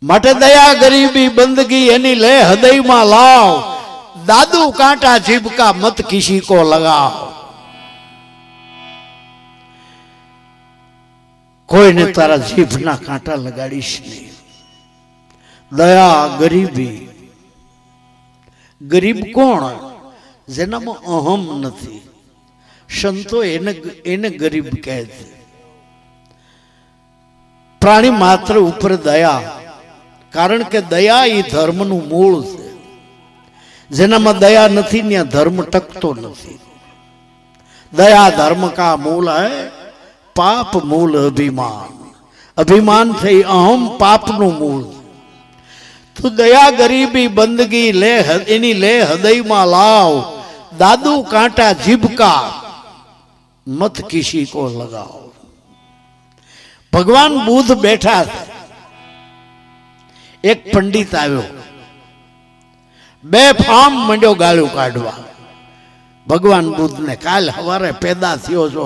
માટે દયા ગરીબી બંદગી એની લે હૃદયમાં લાવ, દાદુ કાંટા જીભકા મત કિસી કો લગાવ। કોઈને તારા જીભના કાંટા લગાડીશ નહીં। દયા ગરીબી, ગરીબ કોણ? જેનામાં અહમ નથી। સંતો એને ગરીબ કહે છે। પ્રાણી માત્ર ઉપર દયા, કારણ કે દયા એ ધર્મનું મૂળ છે। જેનામાં દયા નથી ત્યાં ધર્મ ટકતો નથી। દયા ધર્મ કા મૂળ હૈ, પાપ મૂળ અભિમાન। અભિમાન થઈ અહમ પાપનું મૂળ। તો દયા ગરીબી બંદગી લે એની લે હૃદયમાં લાવ, દાદુ કાંટા જીભકા મત કિસી કો લગાવ। ભગવાન બુદ્ધ બેઠા છે। એક પંડિત આવ્યો, બે ફામ મંડ્યો ગાળું કાઢવા ભગવાન બુદ્ધ ને। કાલ સવારે પેદા થયો છો,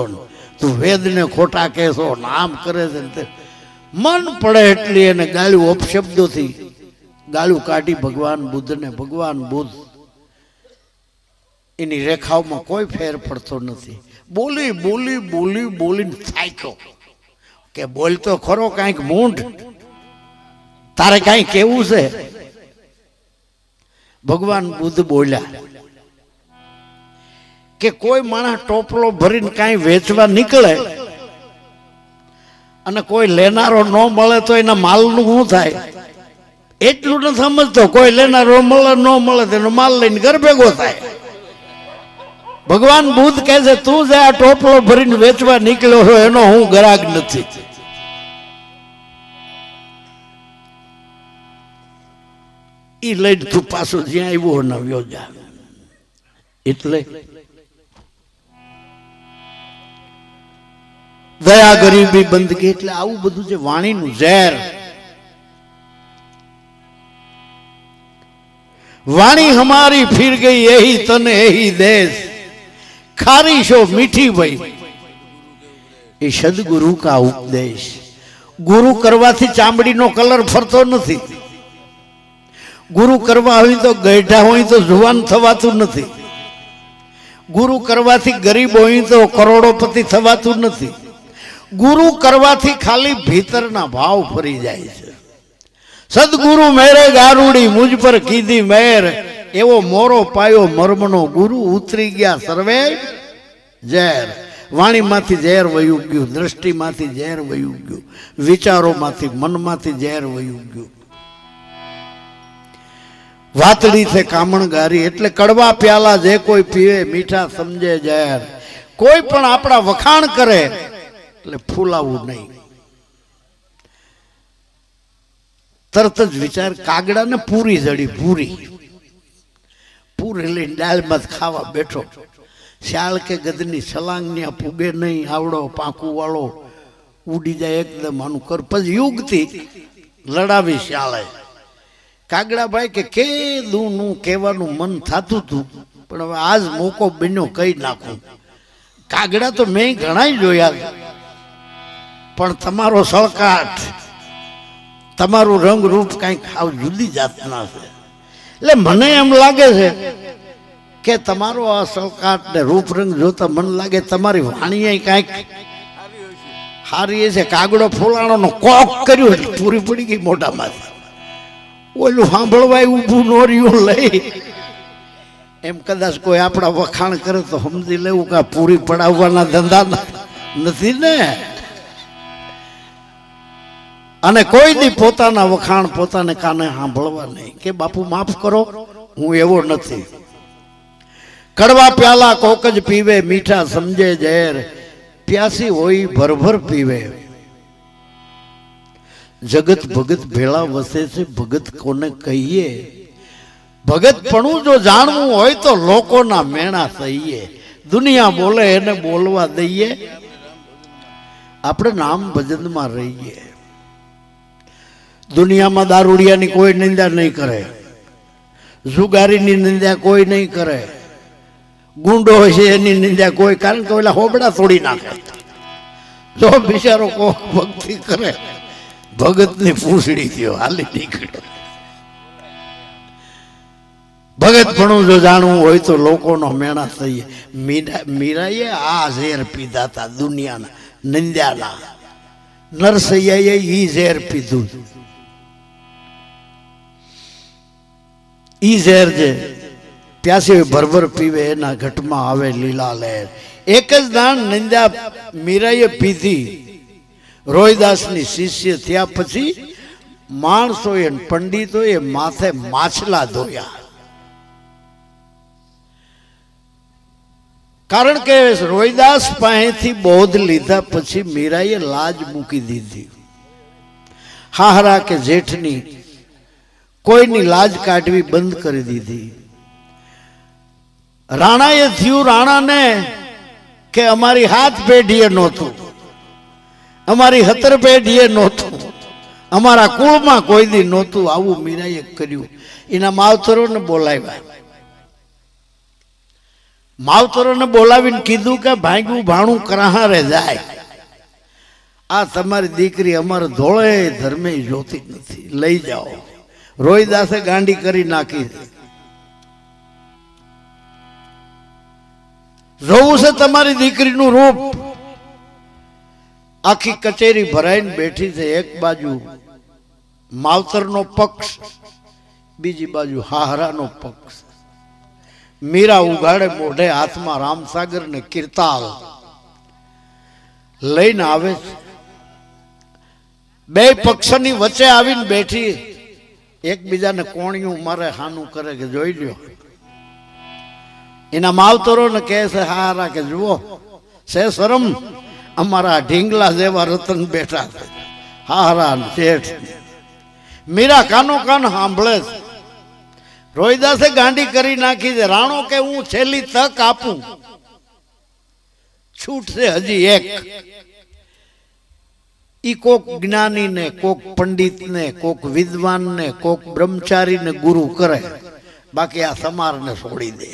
તું વેદ ને ખોટા કહેશો, આમ કરે છે। મન પડે એટલી એને ગાળું અપશબ્દોથી ગાળું કાઢી ભગવાન બુદ્ધ ને। ભગવાન બુદ્ધ એની રેખાઓમાં કોઈ ફેર પડતો નથી। બોલી બોલી બોલી બોલીને થાક્યો કે બોલતો ખરો કાંઈક મૂંઢ, તારે કાંઈ કેવું છે? ભગવાન બુદ્ધ બોલ્યા કે કોઈ માણસ ટોપલો ભરીને કાંઈ વેચવા નીકળે અને કોઈ લેનારો ન મળે તો એના માલનું શું થાય? એટલું નથી સમજતો। કોઈ લેનારો મળે ન મળે તેનો માલ લઈને ઘર ભેગો થાય। ભગવાન બુદ્ધ કહે છે, તું જે આ ટોપલો ભરીને વેચવા નીકળ્યો છો એનો હું ગ્રાહક નથી। ઈ લઈને તું પાછો જ્યાં આવ્યો ન વ્યો જા। એટલે દયા ગરીબી બંદગી એટલે આવું બધું છે વાણીનું ઝેર। वाणी हमारी फिर गई यही तन यही देश, खारी शो मीठी भई ये सदगुरु का उपदेश। गुरु करवाथी चामड़ी नो कलर फरतो नथी। गुरु करवा होय तो गैढा होय तो जुवान थवातुं नथी। गुरु करवाथी गरीब होय तो करोड़ोपति थवातुं नथी। गुरु करवाथी खाली भीतरना भाव फरी जाय छे। सदगुरु मेरे गारूड़ी मुझ पर कीधी मेर, एवो मोरो पायो मर्मनो गुरु उतरी गया सर्वे ઝેર। વાણી માંથી ઝેર વયું ગયું, દ્રષ્ટિ માંથી ઝેર વયું ગયું, વિચારો માંથી મન માંથી ઝેર વયું ગયું। વાતડી છે કામણગારી એટલે કડવા પ્યાલા જે કોઈ પીવે મીઠા સમજે ઝેર। કોઈ પણ આપણા વખાણ કરે એટલે ફૂલાવું નહીં। તરત જ વિચાર, કાગડા ને પૂરી જડી, પૂરી લઈને દાળમાં ખાવા બેઠો। શાળ કે ગદની છલાંગ ને પૂગે નહીં, આવડો પાંકુ વાળો ઉડી જાય એકદમ આનું કર। પછી યુગથી લડાવી શાળે। કાગડા ભાઈ કે કેદું કહેવાનું મન થતું હતું, પણ હવે આજ મોકો બન્યો કહી નાખું। કાગડા તો મેં ઘણા જોયા, પણ તમારો સળકાટ, તમારું રંગ રૂપ કઈક આવ જુદી જાતના છે। એટલે મને એમ લાગે છે કે તમારો આ સળકાટ ને રૂપ રંગ જોતા મને લાગે તમારી વાણી કઈક સારી છે। કાગડો ફૂલાણો નો કોક કર્યું એટલે પૂરી પડી ગઈ મોઢામાંથી। ઓલું સાંભળવાય ઊભું નો રહ્યું લઈ। એમ કદાચ કોઈ આપણા વખાણ કરે તો સમજી લેવું કે પૂરી પડાવવાના ધંધા નથી ને। અને કોઈ દી પોતાના વખાણ પોતાને કાને સાંભળવા નહીં કે બાપુ માફ કરો, હું એવો નથી। કડવા પ્યાલા કોક જ પીવે મીઠા સમજે ઝેર, પ્યાસી હોય ભરભર પીવે। જગત ભગત ભેળા વસે છે, ભગત કોને કહીએ? ભગત પણ જો જાણવું હોય તો લોકોના મેણા સહીએ। દુનિયા બોલે એને બોલવા દઈએ, આપણે નામ ભજનમાં રહીએ। દુનિયામાં દારૂડિયાની કોઈ નિંદા નહીં કરે, જુગારીની નિંદા કોઈ નહીં કરે, ગુંડો છે એની નિંદા કોઈ, કારણ કે ઓલા હોબડા તોડી નાખે। જો બિચારો કોઈ ભક્તિ કરે, ભગતની પૂંછડી થયો હાલી નીકળ્યો. ભગત પણ જો જાણવું હોય તો લોકોનો મેણા થઈએ. મીરાએ આ ઝેર પીધા હતા દુનિયાના નિંદ્યાના. નરસૈયાએ ઈ ઝેર પીધું. ઈ ઝેર જે પ્યાસી ભરભર પીવે એના ઘટમાં આવે લીલા લહેર. એક જ દાણ નિંદ્યા મીરાએ પીધી. રોહિદાસની શિષ્ય થયા પછી માણસોએ પંડિતોએ માથે માછલા ધોયા. કારણ કે રોહિદાસ પાસેથી બોધ લીધા પછી મીરાએ લાજ મૂકી દીધી. હાહરા કે જેઠની કોઈની લાજ કાઢવી બંધ કરી દીધી. રાણાએ થયું રાણાને કે અમારી હાથ પેઢીએ નહોતું, અમારી હતર પેઢીએ નહોતું, અમારા કુળમાં કોઈ દી નહોતું. આવું મીરાએ કર્યું. એના માવતરોને બોલાવ્યા. માવતરોને બોલાવીને કીધું કે ભાગ્યું ભાણું કરાહારે જાય. આ તમારી દીકરી અમારે ધોળે ધર્મે જોતી નથી, લઈ જાઓ. રોહિદાસે ગાંડી કરી નાખી. જોવું છે તમારી દીકરીનું રૂપ. આખી કચેરી ભરાઈને બેઠી છે. એક બાજુ માવતરનો પક્ષ, બીજી બાજુ હાહરાનો પક્ષ. મીરા ઉઘાડે મોઢે હાથમાં રામસાગર ને કીર્તાલ લઈને આવે છે. બે પક્ષની વચ્ચે આવીને બેઠી. એકબીજાને કોણિયું મારે હાનું કરે કે જોઈ લ્યો. એના માવતરોને કહે છે હારા કે જુઓ છે શરમ, અમારા ઢીંગલા જેવા રતન બેઠા છે. હારા શેઠ. મીરા કાનો કાન સાંભળે છે. રોહિદાસે ગાંડી કરી નાખી છે. રાણો કે હું છેલ્લી તક આપું, છૂટ છે હજી એક. ઈ કોક જ્ઞાની ને, કોક પંડિત ને, કોક વિદ્વાન ને, કોક બ્રહ્મચારી ને ગુરુ કરે, બાકી આ સમાર ને છોડી દે.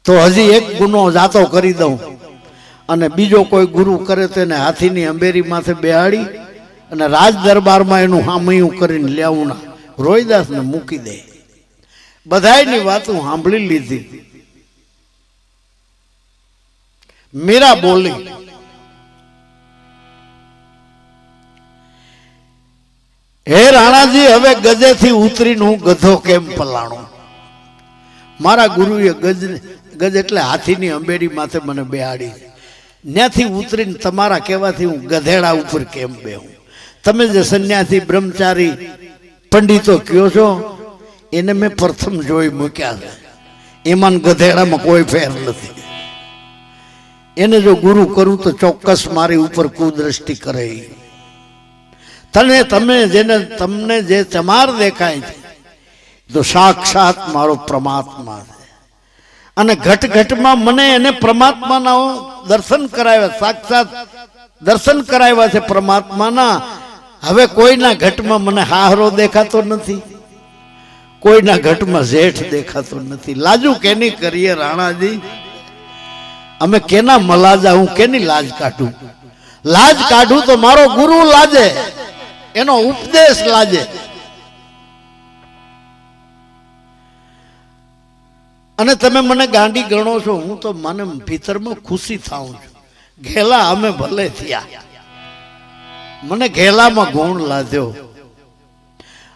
તો હજી એક ગુનો જાતો કરી દઉં અને બીજો કોઈ ગુરુ કરે તો એને હાથીની અંબેરી માથે બેહાડી અને રાજ દરબારમાં એનું હામયું કરીને લેવું ના. રોહિદાસ ને મૂકી દે. બધાયની વાતો સાંભળી લીધી. મીરા બોલી, હે રાણાજી, હવે ગજેથી ઉતરીને હું ગધો કેમ પલાણું? મારા ગુરુએ ગજ એટલે હાથીની અંબેરી માથે મને બેહાડી. ત્યાંથી ઉતરીને તમારા કહેવાથી હું ગધેડા ઉપર કેમ બેહું? તમે જે સંન્યાસી બ્રહ્મચારી પંડિતો કયો છો એને મેં પ્રથમ જોઈ મૂક્યા છે. એમાં ગધેડામાં કોઈ ફેર નથી. એને જો ગુરુ કરું તો ચોક્કસ મારી ઉપર કુદ્રષ્ટિ કરે. તમને જે ચમાર દેખાય છે તો સાક્ષાત મારો પરમાત્મા છે. અને ઘટ ઘટમાં મને એને પરમાત્માના દર્શન કરાવ્યા, સાક્ષાત દર્શન કરાવ્યા છે પરમાત્માના. હવે કોઈના ઘટમાં મને હાહરો દેખાતો નથી, કોઈના ઘટમાં જેઠ દેખાતો નથી. લાજુ કેની કરીએ રાણાજી? અમે કેના મલાજા? હું કેની લાજ કાઢું? લાજ કાઢું તો મારો ગુરુ લાજે, એનો ઉપદેશ લાજે. અને તમે મને ગાંડી ગણો છો, હું તો મને ભીતરમાં ખુશી થાઉં છું. ઘેલા અમે ભલે થયા, મને ઘેલામાં ગુણ લાદ્યો.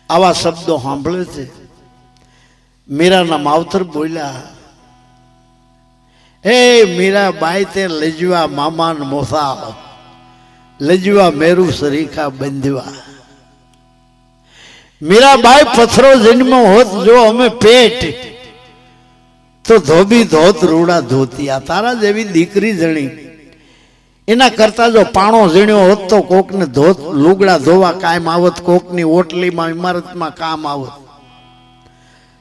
આવા શબ્દો સાંભળે છે. મીરાના માવતર બોલ્યા, હે મીરા બાઈ, તે લજવા મામાન મોસા, લજવા મેરુ સરીખા બંધવા. મીરાબાઈ, પથરો જન્મ હોત જો અમે પેટ, તો ધોબી ધોત રૂડા ધોતિયા. તારા જેવી દીકરી જણી, એના કરતા જો પાણો ઝીણ્યો હોત તો કોકને ધોત લુગડા ધોવા કાયમ આવત, કોકની ઓટલીમાં ઇમારતમાં કામ આવત.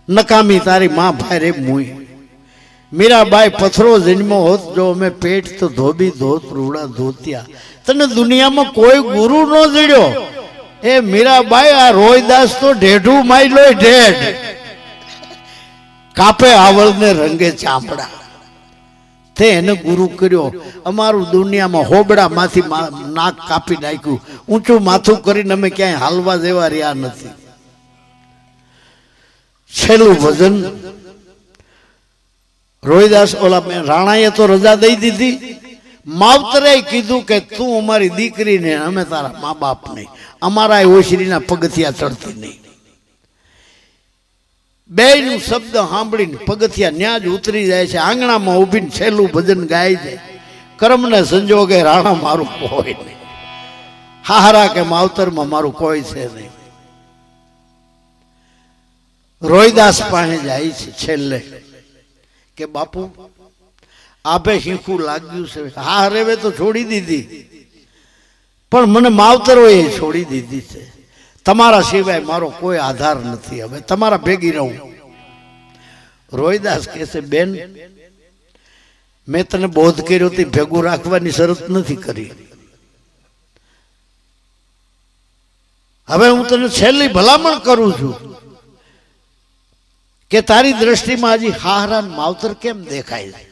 નકામી તારી માં ભાઈ મુઈ. મીરાબાઈ, પથરો જન્મો હોત જો અમે પેટ, તો ધોબી ધોત રૂડા ધોતિયા. તને દુનિયામાં કોઈ ગુરુ ન જડ્યો? એ મીરાબાઈ, આ રોહિદાસ તો ઢેઢું માયલો ઢેઢ, કાપે આવળ ને રંગે ચામડા. તે એને ગુરુ કર્યો। અમારું દુનિયામાં હોબડામાંથી નાક કાપી નાખ્યું, ઊંચું માથું કરીને અમે ક્યાંય હાલવા જેવા રહ્યા નથી। છેલ્લું ભજન રોહિદાસ ઓલા રાણાએ તો રજા દઈ દીધી, માવતરે કીધું કે તું અમારી દીકરી ને અમે તારા મા બાપ નહીં, અમારા ઓશરીના પગથિયા ચડતી નહીં। બે નું શબ્દ સાંભળીને પગથિયા ન્યા જ ઉતરી જાય છે, આંગણામાં ઉભીને છેલ્લું ભજન ગાય છે। કર્મને સંજોગે રાણા મારું કોઈ નહીં, હારા કે માવતરમાં મારું કોઈ છે નહીં। રોહિદાસ પાસે જાય છે છેલ્લે કે બાપુ આપે શીખવું લાગ્યું છે, હા રેવે તો છોડી દીધી, પણ મને માવતરોએ છોડી દીધી છે, તમારા સિવાય મારો કોઈ આધાર નથી, હવે તમારા ભેગી રહું। રોહિદાસ કહે છે બેન, મેં તને બોધ કર્યો તે ભેગું રાખવાની શરત નથી કરી, હવે હું તને છેલ્લી ભલામણ કરું છું કે તારી દ્રષ્ટિમાં હજી હારા માવતર કેમ દેખાય છે?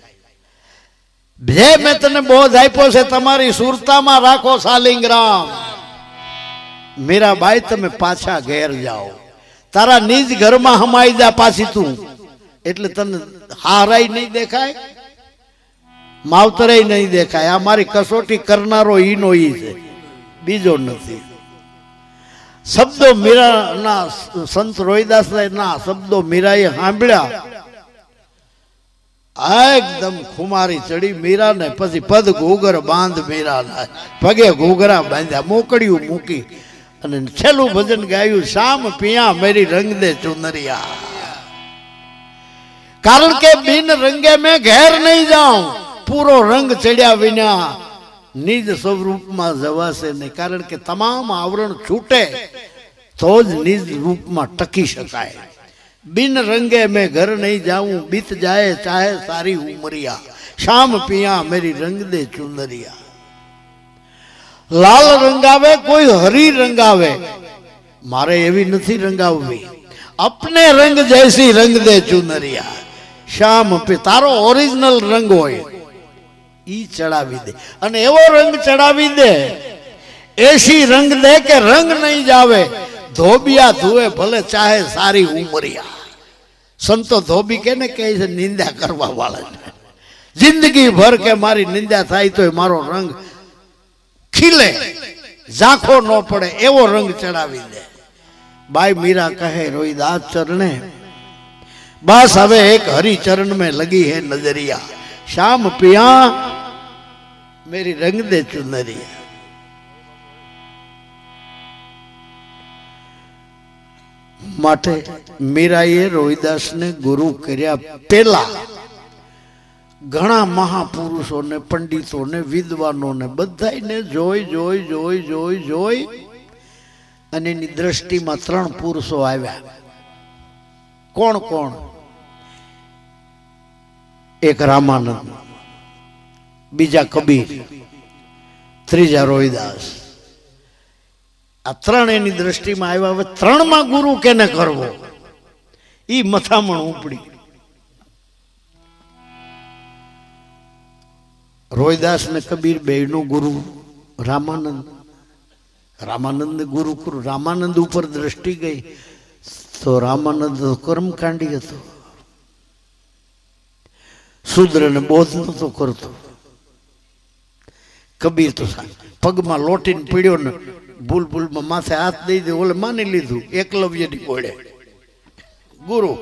જે મેં તને બોધ આપ્યો છે તમારી સુરતામાં રાખો શાલિંગ્રામ। મીરાબાઈ તમે પાછા ઘેર જાઓ, તારા નિજ ઘરમાં હમાઈ જા પાછી તું, એટલે તને હારાય નહીં દેખાય, માવતરે નહીં દેખાય। આ મારી કસોટી કરનારો ઈનો ઈ છે, બીજો નથી। શબ્દો મીરાના સંત રોહિદાસના શબ્દો મીરાએ સાંભળ્યા, એકદમ ખુમારી ચડી મીરાને, પછી પદ ઘૂઘર બાંધ મીરાના, પગે ઘૂઘરા બાંધ્યા, મોકળિયું મૂકી અને છેલ્લું ભજન ગાયું, શામ પિયા મેરી રંગ દે ચુનરિયા। કારણ કે બિન રંગે મેં ઘેર નહીં જાઉં, પૂરો રંગ ચડ્યા વિના નિજ સ્વરૂપમાં જવાશે નહીં, કારણ કે તમામ આવરણ છૂટે તો જ નિજ રૂપમાં ટકી શકાય। बिन रंगे मैं घर नहीं जाऊं, बीत जाए चाहे सारी उमरिया, शाम पिया मेरी रंग दे चुनरिया। लाल रंगावे कोई हरी रंगावे, मारे एवी नहीं रंगावी, अपने रंग जैसी रंग दे चुनरिया। शाम पे तारो ओरिजिनल रंग होय ई चढ़ावी दे, अने एवो रंग चढ़ावी दे, ऐसी रंग दे के रंग नहीं जावे, धोबिया धुए भले चाहे सारी उमरिया। संतो धोबी के ने कहे से निंदा करवा वाला, जिंदगी भर के मारी निंदा थाई तो मारो रंग खिले, झांखो न पड़े, एवो रंग चढ़ावी दे। बाई मीरा कहे रोहिदास चरणे, बस हवे एक हरि चरण में लगी है नजरिया, शाम पिया मेरी रंग दे चुनरिया। माटे मीराए रोहिदास ने गुरु कर्या पेला घणा महापुरुषों ने, पंडितों ने, विद्वानों ने बधाई ने जोई जोई जोई जोई जोई अने एनी दृष्टि में 3 पुरुषो आव्या। कोण कोण? एक रामानंद, बीजा कबीर, त्रीजा रोहिदास। आ 3 एनी दृष्टि में आव्या। हवे 3 में गुरु केने करवो ई मथामण उपड़ी। रोहिदास ने कबीर बेयनो गुरु रामानंद, रामानंद ने गुरु करू। रामानंद ऊपर दृष्टि गई तो रामानंद तो कर्मकांडी हतो, शूद्र ने बोध नतो करतो। कबीर तो पग में लोटीने पीड़्यो ने भूल भूल में माथे हाथ दई दे, ओले मानी लीधुं एकलव्य नी कोड़े गुरु।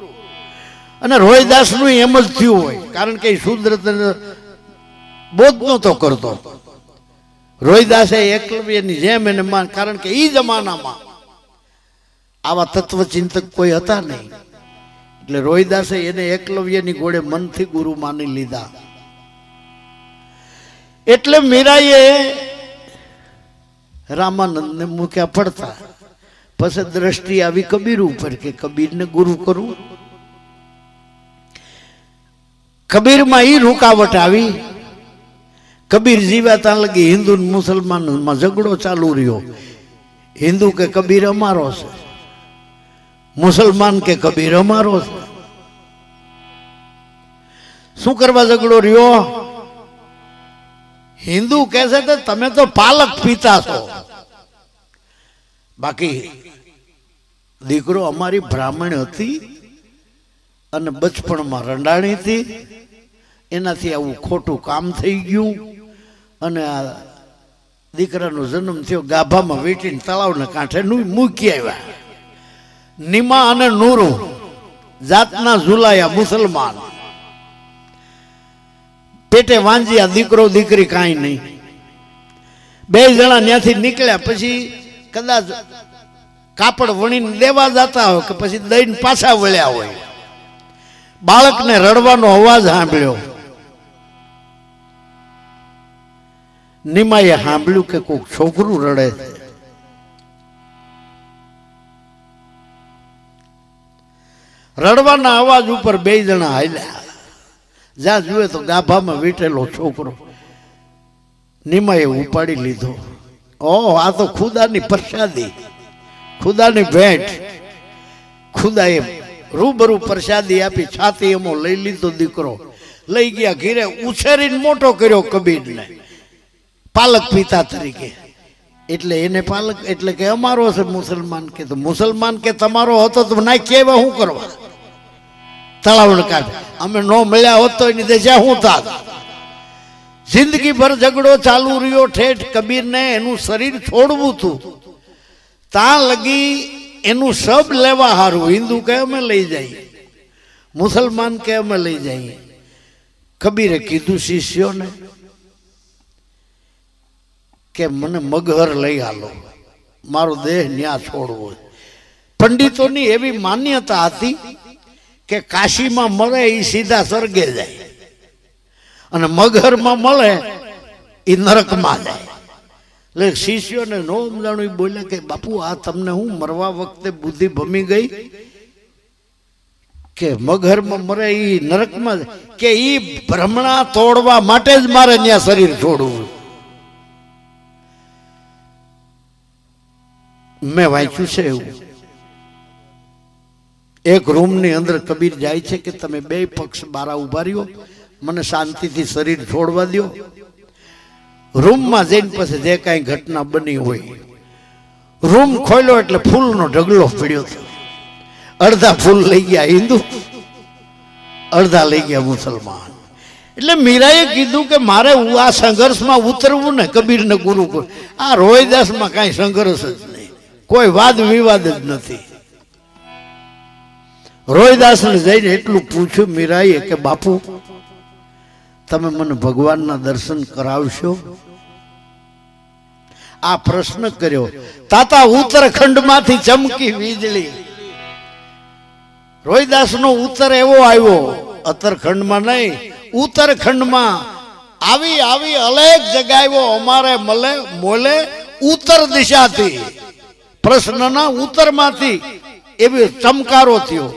अने रोहिदास नु एम ज थयुं होय, कारण के शूद्र बोध नतो करतो। रोहिदासे एकलव्य नी जेम एने मान, कारण के ई जमाना में आवा तत्वचिंतक कोई हता नहीं, એટલે રોહિદાસે એને એકલવ્યની ઘોડે મનથી ગુરુ માની લીધા। એટલે મીરાએ રામાનંદને મૂક્યા પડતા। પછી દ્રષ્ટિ આવી કબીર ઉપર કે કબીરને ગુરુ કરું। કબીરમાં ઈ રૂકાવટ આવી, કબીર જીવાતા લગી હિન્દુ મુસલમાનમાં ઝઘડો ચાલુ રહ્યો। हिंदू के कबीर अमारो से, मुसलमान के कबीर अमारो से। शू करवा झगड़ो रियो? હિન્દુ કહે છે તો તમે તો પાલક પીતા છો, બાકી દીકરો અમારી બ્રાહ્મણ હતી અને બચપણમાં રંડાણી હતી, એનાથી આવું ખોટું કામ થઈ ગયું અને આ દીકરાનો જન્મ થયો ગાભામાં વીટીને તળાવના કાંઠે મૂકી આવ્યા. નિમા અને નૂરુ જાતના ઝુલાયા મુસલમાન, પેટે વાંજ્યા દીકરો દીકરી કાંઈ નહીં. બે જણા ત્યાંથી નીકળ્યા પછી કદાચ કાપડ વણીને દેવા જતા હોય કે પછી દઈને પાછા વળ્યા હોય, બાળકને રડવાનો અવાજ સાંભળ્યો. નિમાએ સાંભળ્યું કે કોઈક છોકરું રડે છે. રડવાના અવાજ ઉપર બે જણા હાલ્યા, જ્યાં જુએ તો ગાભામાં વીટેલો છોકરો. નિમાએ ઉપાડી લીધો. ઓહ, આ તો ખુદાની પ્રસાદી, ખુદાની ભેટ. ખુદાએ રૂબરૂ પ્રસાદી આપી. છાતી એમો લઈ લીધો દીકરો, લઈ ગયા ઘીરે, ઉછેરીને મોટો કર્યો કબીરને પાલક પિતા તરીકે. એટલે એને પાલક એટલે કે અમારો છે મુસલમાન કે, તો મુસલમાન કે તમારો હતો તો ના કેવા શું કરવા તળાવણ કાઢે. અમે નો મળ્યા હોત તો એની દેશા શું થાત. જિંદગી ભર ઝઘડો ચાલુ રહ્યો. ઠેઠ કબીરને એનું શરીર છોડવું હતું, ત્યાં લગી એનું સબ લેવા હારું. હિન્દુ કે અમે લઈ જઈએ, મુસલમાન કે અમે લઈ જઈએ. કબીરે કીધું શિષ્યોને કે મને મગહર લઈ હાલો, મારો દેહ ન્યા છોડવો. પંડિતોની એવી માન્યતા હતી કે કાશીમાં મળે એ સીધા સ્વર્ગે જાય અને મગહરમાં મળે એ નરકમાં જાય. એટલે શિષ્યોને નો સમજાણું એ બોલ્યા કે બાપુ આ તમને હું મરવા વખતે બુદ્ધિ ભમી ગઈ કે મગહરમાં મરે એ નરકમાં કે એ ભ્રમણા તોડવા માટે જ મારે ત્યાં શરીર છોડવું. મેં વાંચ્યું છે એવું. એક રૂમની અંદર કબીર જાય છે કે તમે બે પક્ષ બારા ઉભા રહ્યો, મને શાંતિથી શરીર છોડવા દો. રૂમમાં જઈને પછી જે કાંઈ ઘટના બની હોય, રૂમ ખોલ્યો એટલે ફૂલનો ઢગલો પડ્યો હતો. અડધા ફૂલ લઈ ગયા હિન્દુ, અડધા લઈ ગયા મુસલમાન. એટલે મીરાએ કીધું કે મારે આ સંઘર્ષમાં ઉતરવું ને કબીરને ગુરુ. આ રોહિદાસમાં કાંઈ સંઘર્ષ જ નહીં, કોઈ વાદ વિવાદ જ નથી. રોહિદાસને જઈને એટલું પૂછ્યું મીરાએ કે બાપુ તમે મને ભગવાનના દર્શન કરાવશો? આ પ્રશ્ન કર્યો. તાતા ઉત્તરખંડમાંથી ચમકી વીજળી. રોહિદાસનો ઉત્તર એવો આવ્યો, ઉત્તરખંડમાં નહીં, ઉત્તરખંડમાં આવી આવી અનેક જગ્યાઓ અમારે મળે મોલે ઉત્તર દિશાથી, પ્રશ્નના ઉત્તરમાંથી એવી ચમકારો થયો.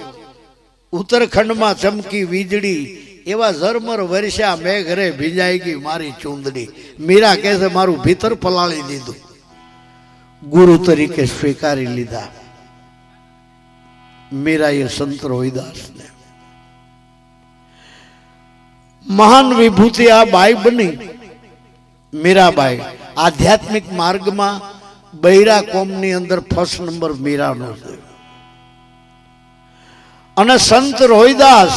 ઉત્તરખંડમાં ચમકી વીજળી, એવા ઝરમર વર્ષા મેઘરે ભીંજાઈ ગઈ મારી ચૂંદડી. મીરા કહે છે મારું ભીતર પલાળી દીધું, ગુરુ તરીકે સ્વીકારી લીધા. મીરાએ સંત રોહિદાસને મહાન વિભૂતિ આ બાઈ બની. મીરાબાઈ આધ્યાત્મિક માર્ગમાં બૈરા કોમની અંદર ફર્સ્ટ નંબર મીરાનો છે. અને સંત રોહિદાસ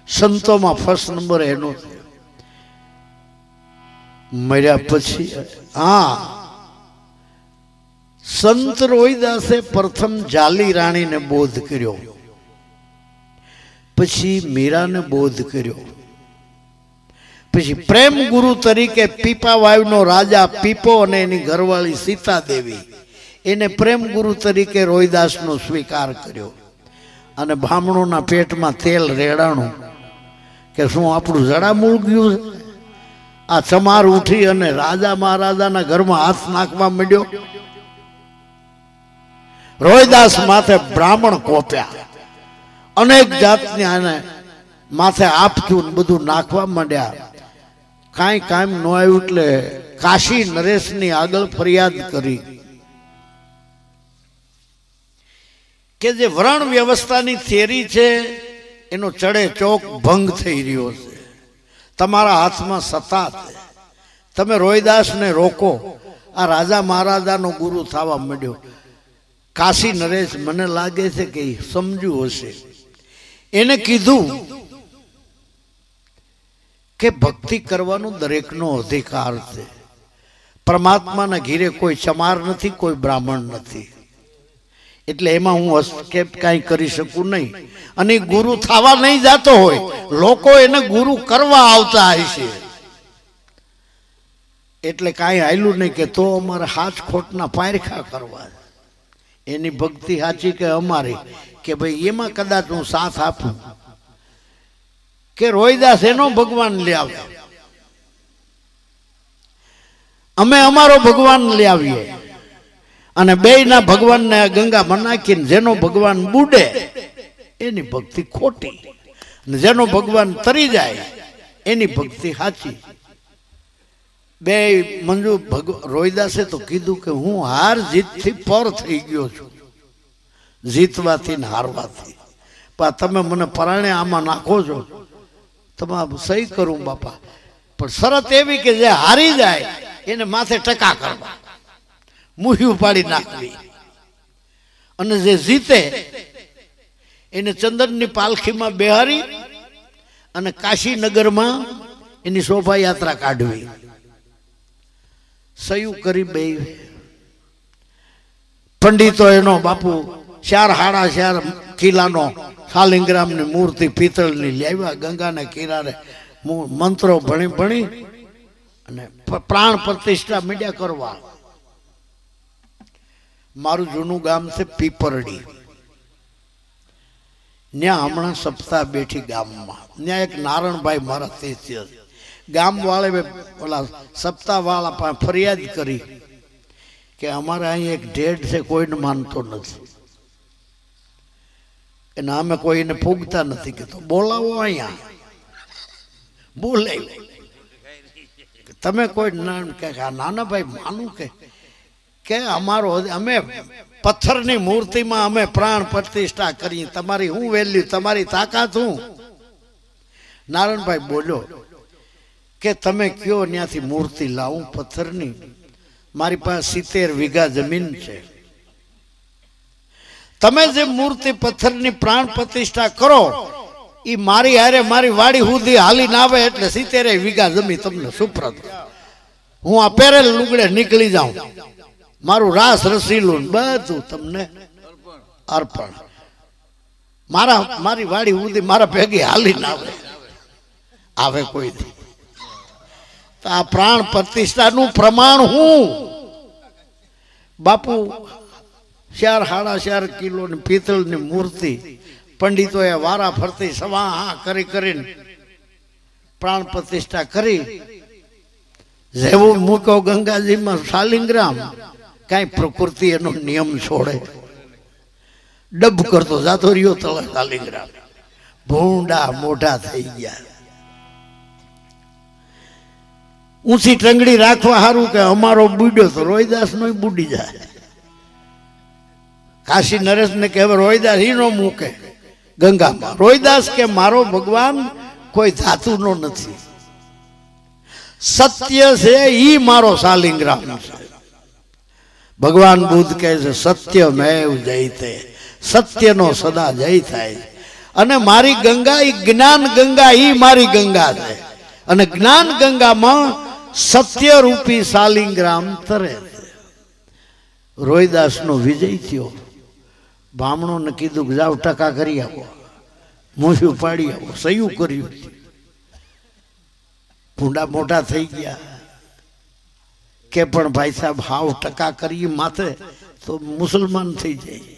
સંતોમાં ફર્સ્ટ નંબર એનો છે. મર્યા પછી સંત રોહિદાસે પ્રથમ જાલી રાણીને બોધ કર્યો, પછી મીરાને બોધ કર્યો, પછી પ્રેમ ગુરુ તરીકે પીપાવાવનો રાજા પીપો અને એની ઘરવાળી સીતા દેવી, એને પ્રેમ ગુરુ તરીકે રોહિદાસનો સ્વીકાર કર્યો. અને બ્રાહ્મણોના પેટમાં તેલ રેડાણું કે શું આપણું જડા મૂળ ગયું છે. આ ચમાર ઉઠી અને રાજા મહારાજાના ઘરમાં હાથ નાખવા માંડ્યો. રોહિદાસ માથે બ્રાહ્મણ કોપ્યા, અનેક જાતની આને માથે આપતું બધું નાખવા માંડ્યા. કાંઈ કામ ન આવ્યું એટલે કાશી નરેશની આગળ ફરિયાદ કરી કે જે વર્ણ વ્યવસ્થાની થિયરી છે એનો ચડે ચોક ભંગ થઈ રહ્યો છે, તમારા હાથમાં સત્તા છે, તમે રોહિદાસને રોકો. આ રાજા મહારાજાનો ગુરુ થવા માંડ્યો. કાશી નરેશ મને લાગે છે કે સમજ્યું હશે. એને કીધું કે ભક્તિ કરવાનો દરેકનો અધિકાર છે. પરમાત્માના ઘીરે કોઈ ચમાર નથી, કોઈ બ્રાહ્મણ નથી, એટલે એમાં હું હસ્તક્ષેપ કાંઈ કરી શકું નહીં. અને ગુરુ થવા નહીં જતો હોય, લોકો એને ગુરુ કરવા આવતા હશે, એટલે કાંઈ હાલ્યું નહીં કે તો અમારે હાથ ખોટના પારખા કરવા. એની ભક્તિ સાચી કે અમારી, કે ભાઈ એમાં કદાચ હું સાથ આપું. કે રોહિદાસ એનો ભગવાન લઈ આવે, અમે અમારો ભગવાન લઈ આવીએ, અને બેયના ભગવાનને ગંગામાં નાખીને જેનો ભગવાન બુડે એની ભક્તિ ખોટી, અને જેનો ભગવાન તરી જાય એની ભક્તિ સાચી. બે મંજુ રોહિદાસે તો કીધું કે હું હાર જીતથી પર થઈ ગયો છું, જીતવાથી ને હારવાથી. પણ તમે મને પરાણે આમાં નાખો છો, તમારે સહી કરું બાપા, પણ શરત એવી કે જે હારી જાય એને માથે ટકા કરવા, મુહ્યું પાડી નાખવી, અને જે જીતે એને ચંદનની પાલખીમાં બેહારી અને કાશીનગરમાં એની શોભાયાત્રા કાઢવી. સયું કરી બે પંડિતો એનો બાપુ 4 સાડા 4 કિલાનો શાલિગ્રામની મૂર્તિ પિત્તળની લાવ્યા. ગંગાને કિનારે મંત્રો ભણી ભણી અને પ્રાણ પ્રતિષ્ઠા મીડિયા કરવા. મારું જૂનું ગામ છે પીપરડી, ત્યાં હમણાં સપ્તાહ બેઠી ગામમાં. ત્યાં એક નારણભાઈ મારા શિષ્ય, ગામ વાળે ઓલા સપ્તાહ વાળા પાસે ફરિયાદ કરી કે અમારે અહીં એક ઢેઢ છે, કોઈને માનતો નથી, એને અમે કોઈને ફૂગતા નથી. કે તો બોલાવો અહીંયા, બોલાવી. તમે કોઈ નાના ભાઈ માનું કે અમારો અમે પથ્થરની મૂર્તિમાં અમે પ્રાણ પ્રતિષ્ઠા કરી, તમારી શું વેલ્યુ, તમારી તાકાત શું? નારાયણભાઈ બોલ્યો કે તમે કયો ત્યાંથી મૂર્તિ લાવું પથ્થરની, મારી પાસે 70 વીઘા જમીન છે, તમે જે મૂર્તિ પથ્થરની પ્રાણ પ્રતિષ્ઠા કરો એ મારી હારે મારી વાડી સુધી હાલી ના આવે એટલે 70 વીઘા જમીન તમને સુપ્રત. હું આ પહેરેલ લુગડે નીકળી જાઉં, મારું રાસ રસીલું બધું તમને અર્પણ. મારી વાડી સુધી મારા ભેગી હાલી ના આવે કોઈ દી. તો આ પ્રાણ પ્રતિષ્ઠાનું પ્રમાણ હું બાપુ 4 સાડા 4 કિલોની પિત્તળની મૂર્તિ પંડિતોએ વારા ફરતી સવા કરી કરીને પ્રાણ પ્રતિષ્ઠા કરી. જેવું મૂકો ગંગાજીમાં શાલિગ્રામ, કઈ પ્રકૃતિ એનો નિયમ છોડે, ડબ કરતો જાતો રહ્યો તળે શાલિગ્રામ, ભૂંડા મોઢા થઈ ગયા. ઊંચી ટંગડી રાખવા સારું કે અમારો બુડ્યો તો રોહિદાસ નો બુડી જાય. કાશી નરેશ ને કે હવે રોહિદાસ નો મૂકે ગંગામાં. રોહિદાસ કે મારો ભગવાન કોઈ ધાતુનો નથી, સત્ય છે ઈ મારો શાલિગ્રામ છે. ભગવાન બુદ્ધ કહે છે સત્યમેવ જયતે, સત્યનો સદા જય થાય. અને મારી ગંગા ઈ જ્ઞાન ગંગા, ઈ મારી ગંગા છે, અને જ્ઞાન ગંગામાં સત્ય રૂપી શાલિગ્રામ તરે. રોહિદાસ નો વિજય થયો. બ્રાહ્મણો ને કીધું કે જાઓ ટકા કરી આવો, મોઢું પાડી આવો, સયું કર્યું. ભૂંડા મોટા થઈ ગયા કે પણ ભાઈ સાહેબ હાવ ટકા કરી માથે તો મુસલમાન થઈ જાય,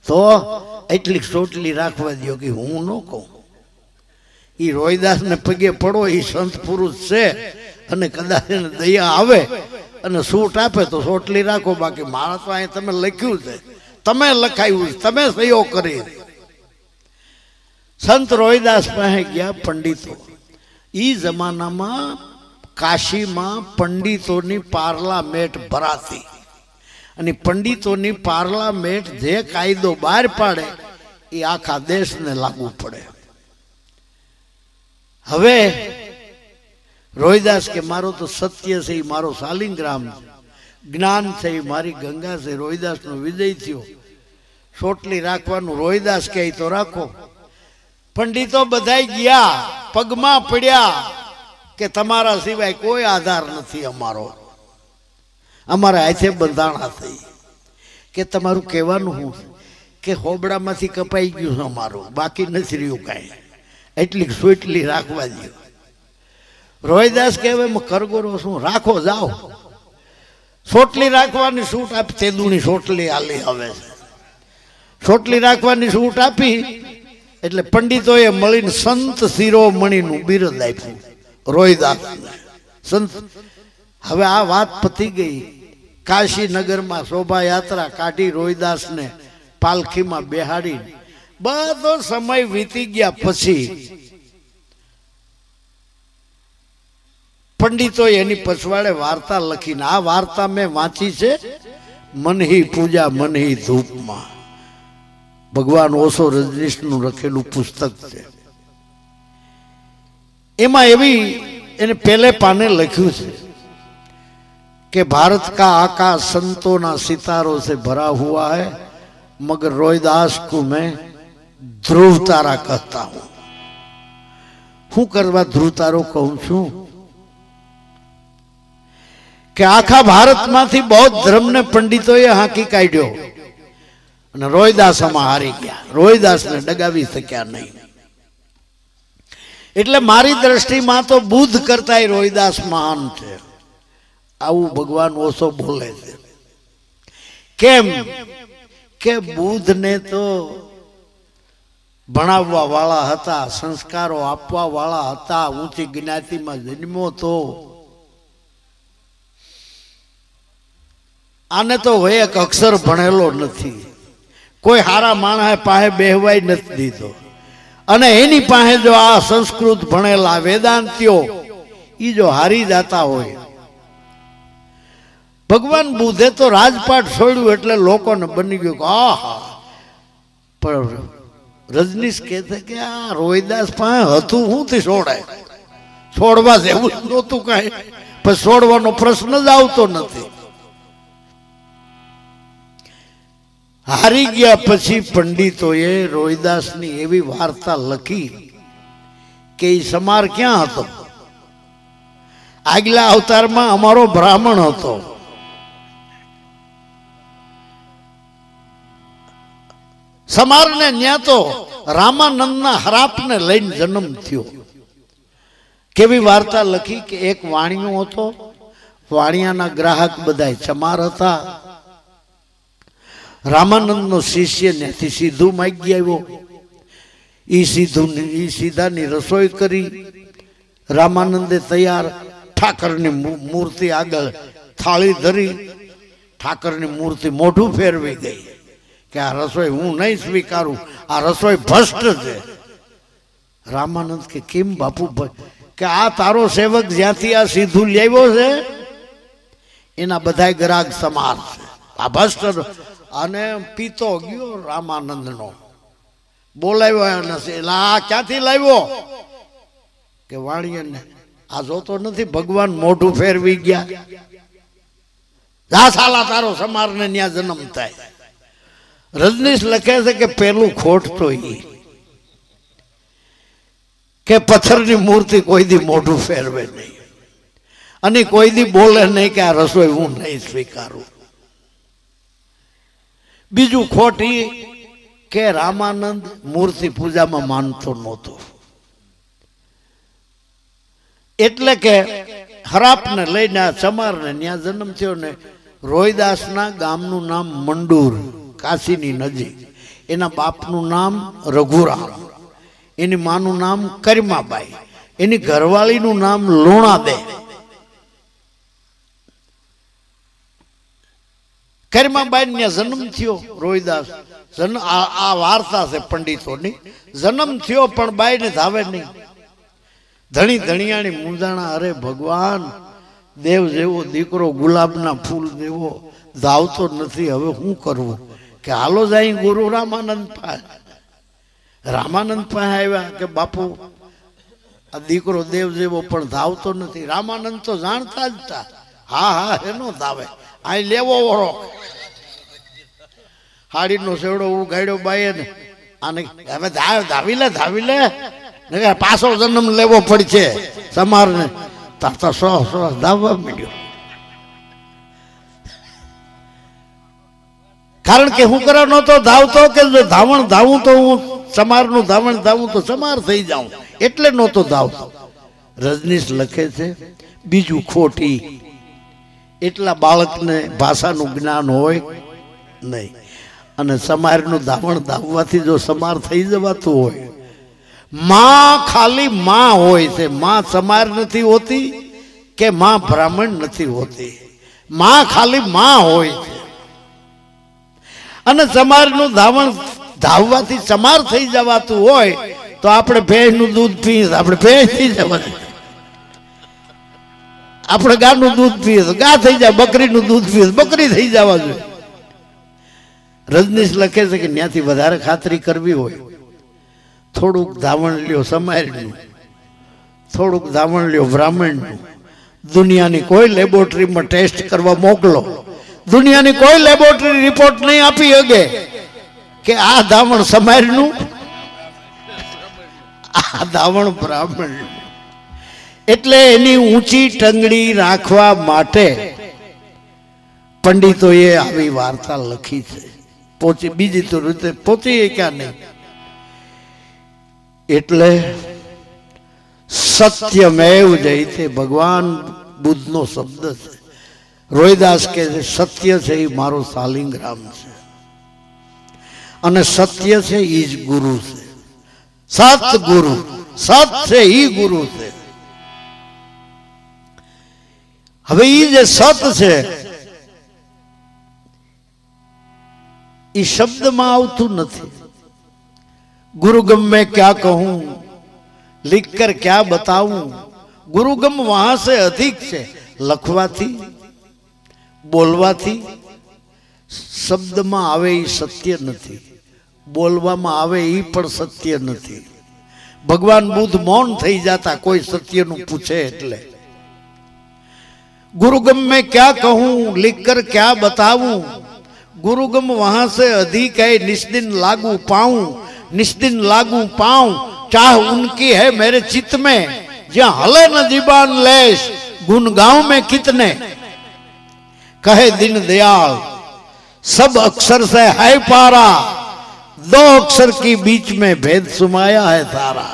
તો એટલી ચોટલી રાખવા દો કે હું ન કહું. એ રોહિદાસ ને પગે પડો, એ સંત પુરુષ છે, અને કદાચ એને દયા આવે અને સૂટ આપે તો ચોટલી રાખો, બાકી મારા તો અહીં તમે લખ્યું છે, તમે લખાયું, તમે સહયો કરી. સંત રોહિદાસ પાસે ગયા પંડિતો. ઈ જમાનામાં કાશીમાં પંડિતોની પાર્લામેન્ટ ભરાતી, અને પંડિતોની પાર્લામેન્ટ જે કાયદો બહાર પાડે એ આખા દેશને લાગુ પડે. હવે રોહિદાસ કે મારો તો સત્ય છે, મારો શાલિગ્રામ છે, જ્ઞાન છે, મારી ગંગા છે. રોહિદાસનો વિજય થયો. ચોટલી રાખવાનું રોહિદાસ કહે તો રાખો. પંડિતો બધાય ગયા, પગમાં પડ્યા કે તમારા સિવાય કોઈ આધાર નથી અમારો, અમારા હાથે બંધાણા થઈ. કે તમારું કહેવાનું શું કે હોબડામાંથી કપાઈ ગયું છે અમારું, બાકી નથી રહ્યું કાંઈ, એટલી ચોટલી રાખવા દો. રોહિદાસ કહે કરગોરો શું રાખો, જાઓ. ચોટલી રાખવાની છૂટ આપી, તેદુની ચોટલી આલી હવે છે. ચોટલી રાખવાની છૂટ આપી એટલે પંડિતોએ મળીને સંત શિરોમણીનું બિરુદ આપ્યું રોહિદાસ સંત. હવે આ વાત પતી ગઈ. કાશી નગરમાં શોભાયાત્રા કાઢી, રોહિદાસને પાલખીમાં બેહાડી, બધો સમય વીતી ગયા પછી પંડિતોએ એની પછવાડે વાર્તા લખીને, આ વાર્તા મેં વાંચી છે મનહી પૂજા મનહી ધૂપમાં, ભગવાન ઓશો રજનીશનું લખેલું પુસ્તક છે. એમાં એવી એને પહેલે પાને લખ્યું છે कि भारत का आकाश संतों ना सितारों से भरा हुआ है, मगर रोहिदास को मैं ध्रुव तारा कहता हूं. हूं करवा ध्रुव तारो कहूं छू कि आखा भारत मांथी बौद्ध धर्म ने पंडितों हाकी काढ्यो અને રોહિદાસ આમાં હારી ગયા. રોહિદાસને ડગાવી શક્યા નહીં. એટલે મારી દ્રષ્ટિમાં તો બુદ્ધ કરતા રોહિદાસ મહાન છે, આવું ભગવાન ઓશો બોલે છે. કેમ કે બુદ્ધને તો ભણાવવા વાળા હતા, સંસ્કારો આપવા વાળા હતા, ઊંચી જ્ઞાતિમાં જન્મ્યો તો. આને તો હોય એક અક્ષર ભણેલો નથી, કોઈ હારા માણસે પાસે બેહવાય નથી દીધો. અને એની પાસે જો આ સંસ્કૃત ભણેલા વેદાંતિઓ ઈ જો હારી જતા હોય. ભગવાન બુદ્ધે તો રાજપાટ છોડ્યું એટલે લોકોને બની ગયું કે આહા. પણ રજનીશ કહે છે કે આ રોહિદાસ પાસે હતું શું થી છોડાય, છોડવા જેવું જ નહોતું કાંઈ, પણ છોડવાનો પ્રશ્ન જ આવતો નથી. હારી ગયા પછી પંડિતોએ રોહિદાસની એવી વાર્તા લખી કે એ સમાર ક્યાં હતો. આગલા અવતારમાં અમારો બ્રાહ્મણ હતો. સમારને ન્યા તો રામાનંદના હરાપને લઈને જન્મ થયો. કેવી વાર્તા લખી કે એક વાણિયો હતો, વાણિયાના ગ્રાહક બધા ચમાર હતા. રામાનંદનો શિષ્ય ત્યાંથી સીધું માગી આવ્યો. ઈ સીધાની રસોઈ કરી. રામાનંદે તૈયાર ઠાકરની મૂર્તિ આગળ થાળી ધરી. ઠાકરની મૂર્તિ મોઢું ફેરવી ગઈ કે આ રસોઈ હું નહીં સ્વીકારું, આ રસોઈ ભ્રષ્ટ છે. રામાનંદ કે કેમ બાપુ? કે આ તારો સેવક જ્યાંથી આ સીધું લાવ્યો છે એના બધા ગ્રાહક સમાર છે, આ ભ્રષ્ટ. અને પીતો ગયો રામાનંદનો, બોલાવ્યો નથી. એટલે આ ક્યાંથી લાવ્યો? કે વાણિયાને આ જોતો નથી ભગવાન મોઢું ફેરવી ગયા. જા સાલા તારો સમારને ન્યા જન્મ થાય. રજનીશ લખે છે કે પેલું ખોટ તો ઈ કે પથ્થરની મૂર્તિ કોઈ દી મોઢું ફેરવે નહીં અને કોઈ દી બોલે નહીં કે આ રસોઈ હું નહીં સ્વીકારું. બીજું ખોટ ઈ કે રામાનંદ મૂર્તિ પૂજામાં માનતો નહોતો. એટલે કે હરાપને લઈને આ ચમારને ત્યાં જન્મ થયો ને. રોહિદાસના ગામનું નામ મંડુર, કાશીની નજીક. એના બાપનું નામ રઘુરામ, એની માનું નામ કરીમાબાઈ, એની ઘરવાળીનું નામ લુણાબે. કરીમાબાઈ ને જન્મ થયો રોહિદાસ. આ વાર્તા છે પંડિતોની. જન્મ થયો પણ બાઈ ને ધાવે નહીં. ધણી ધણિયાણી મૂંઝાણા. અરે ભગવાન, દેવ જેવો દીકરો, ગુલાબના ફૂલ જેવો ધાવતો નથી, હવે શું કરવું? કે હાલો જાય ગુરુ રામાનંદ પાસે. રામાનંદ પાસે આવ્યા કે બાપુ આ દીકરો દેવ જેવો પણ ધાવતો નથી. રામાનંદ તો જાણતા જ હતા. હા હા એનો ધાવે આ લેવો વરો હાડીનો સેવડો ઉગાડ્યો બાઈએ ને આને હવે ધાવી લે પાછો જન્મ લેવો પડશે સમારને. તારતા સો ધાવવા માંડ્યો. કારણ કે હું કરવા નહોતો ધાવતો કે જો ધાવું તો હું સમારનું ધાવું તો સમાર થઈ જાઉં એટલે નહોતો ધાવતો. રજનીશ લખે છે બીજું ખોટી એટલા બાળકને ભાષાનું જ્ઞાન હોય નહીં. અને સમારનું ધાવવાથી જો સમાર થઈ જવાતું હોય, માં ખાલી માં હોય છે, માં સમાર નથી હોતી કે માં બ્રાહ્મણ નથી હોતી. માં ખાલી માં હોય છે. અને સમારનું ધાવવાથી સમાર થઈ જવાતું હોય તો આપણે ભેંસનું દૂધ પીએ આપણે ભેંસ થઈ જવાનું, આપણે ગાનું દૂધ પીએ તો ગા થઈ જાય, બકરીનું દૂધ પીએ બકરી થઈ જવા જોઈએ. રજનીશ લખે છે કે ત્યાંથી વધારે ખાતરી કરવી હોય થોડુંક ધાવણ લ્યો સમારનું, થોડુંક ધાવણ લ્યો બ્રાહ્મણનું. દુનિયાની કોઈ લેબોરેટરીમાં ટેસ્ટ કરવા મોકલો, દુનિયાની કોઈ લેબોરેટરી રિપોર્ટ નહીં આપી શકે કે આ ધાવણ સમારનું આ ધાવણ બ્રાહ્મણનું. એટલે એની ઊંચી ટંગડી રાખવા માટે પંડિતોએ આવી વાર્તા લખી છે. પહોંચી બીજી તો રીતે પહોંચી ક્યાં નહીં. એટલે સત્યમેવ જયતે ભગવાન બુદ્ધનો શબ્દ છે. રોહિદાસ કહે છે સત્ય છે એ મારો શાલિંગ્રામ છે અને સત્ય છે એ જ ગુરુ છે. સતગુરુ સત છે એ ગુરુ છે. હવે એ જે સત છે એ શબ્દમાં આવતું નથી. गुरुगम में क्या कहूं लिखकर क्या बताऊं. गुरुगम वहां से अधिक છે. લખવાથી બોલવાથી શબ્દમાં આવે એ સત્ય નથી, બોલવામાં આવે એ પણ સત્ય નથી. ભગવાન બુદ્ધ મૌન થઈ જતા કોઈ સત્યનું પૂછે એટલે. गुरुगम में क्या कहूं लिखकर क्या बताऊं. गुरुगम वहां से अधिक है निस्दिन लागू पाऊं. निस्दिन लागू पाऊं चाह उनकी है मेरे चित्त में. जहां हले न जीबान लेश गुण गांव में कितने. कहे दिन दयाल सब अक्षर से है पारा. दो अक्षर की बीच में भेद सुमाया है तारा.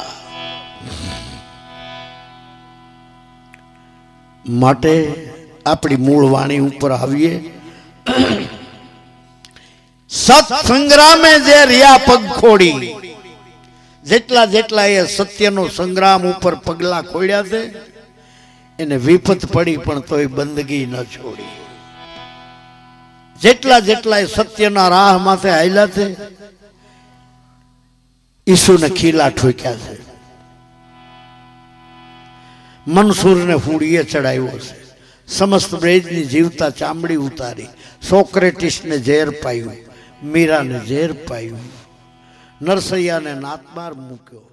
માટે આપણી મૂળ વાણી ઉપર આવીએ. સત સંગ્રામે જે રિયા પગ ખોડી. જેટલા જેટલા એ સત્યનો સંગ્રામ ઉપર પગલા ખોડ્યા છે એને વિપત પડી પણ તોય બંદગી ન છોડી. જેટલા જેટલા એ સત્યના રાહ માથે હાલ્યા છે ઈસુને ખીલા ઠોક્યા છે. મનસૂરને ફૂડીએ ચડાવ્યો છે. સમસ્ત બ્રેજની જીવતા ચામડી ઉતારી. સોક્રેટિસને ઝેર પાયું, મીરાને ઝેર પાયું, નરસૈયાને નાતબાર મૂક્યો.